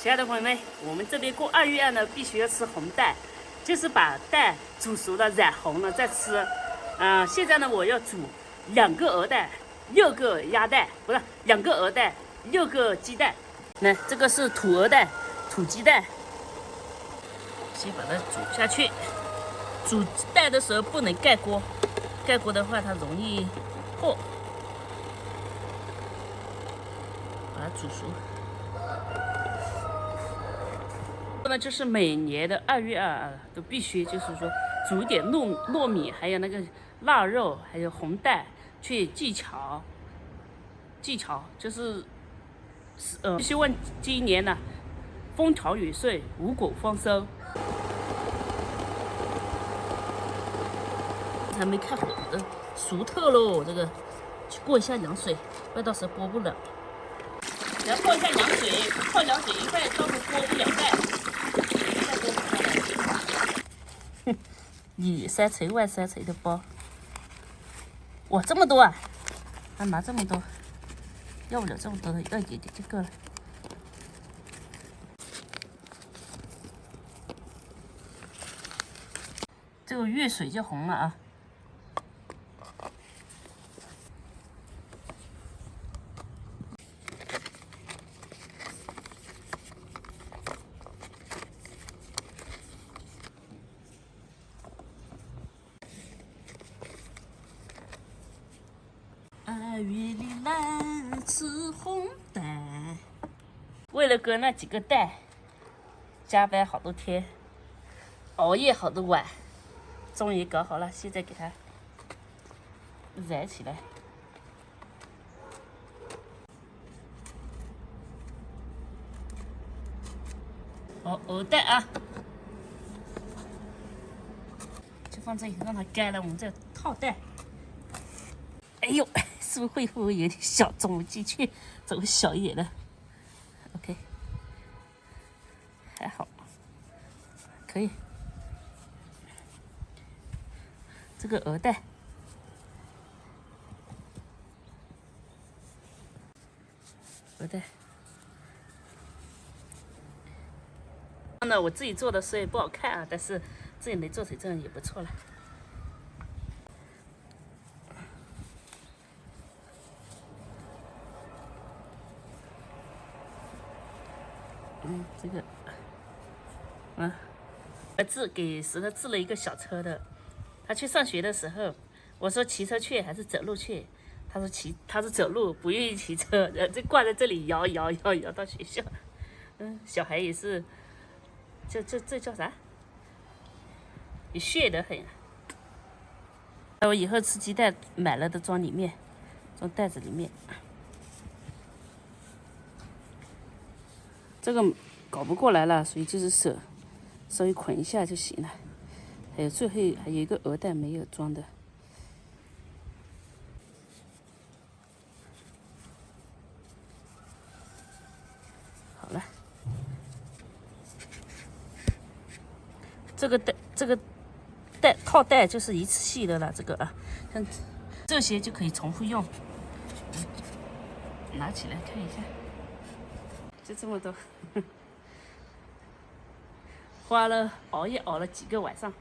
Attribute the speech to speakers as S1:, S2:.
S1: 親愛的朋友們，我們這邊過2月2呢，必須要吃紅蛋，就是把蛋煮熟了、染紅了再吃。現在呢，我要煮2個鵝蛋、6個鴨蛋，不是2個鵝蛋、6個雞蛋。那這個是土鵝蛋、土雞蛋，先把它煮下去。煮蛋的时候不能蓋鍋，蓋鍋的話它容易破。把它煮熟。那就是每年的2月2都必须，就是说煮一點糯米，還有那個臘肉，還有紅蛋，去祭橋，就是希望今年呢風調雨順，五穀豐收。還沒開火的熟透嘍，這個去过一下涼水，不然到時候剝不了。然後過一下涼水，泡涼水一塊，到時候剝不了蛋。里3層外3層的包，哇，這麼多啊！還拿這麼多，要不了這麼多的，要一點點就夠了。這個越水就紅了啊！2月里來吃紅蛋，為了割那幾個蛋，加班好多天，熬夜好多晚，終於搞好了。現在給它燃起來。鵝蛋啊，就放這裡，讓它乾了，我們再套蛋。哎呦，是不是会不會有點小，裝不進去，走小一點的 ？OK， 還好，可以。這個鵝蛋，那我自己做的虽然不好看啊，但是自己能做成这样也不錯了。這個，儿子給石頭製了一個小車的。他去上學的時候，我說騎車去還是走路去？他說走路，不願意騎車，就掛在這裡搖到學校。小孩也是，這叫啥？也屑得很。我以後吃雞蛋買了的裝裡面，裝袋子裡面。這個搞不過來了，所以就是手稍微捆一下就行了。還有最後還有一個鵝蛋沒有裝的。好了，這個套袋就是一次性的了，這個啊，像這些就可以重複用。拿起來看一下。就這麼多，花了熬夜熬了幾個晚上。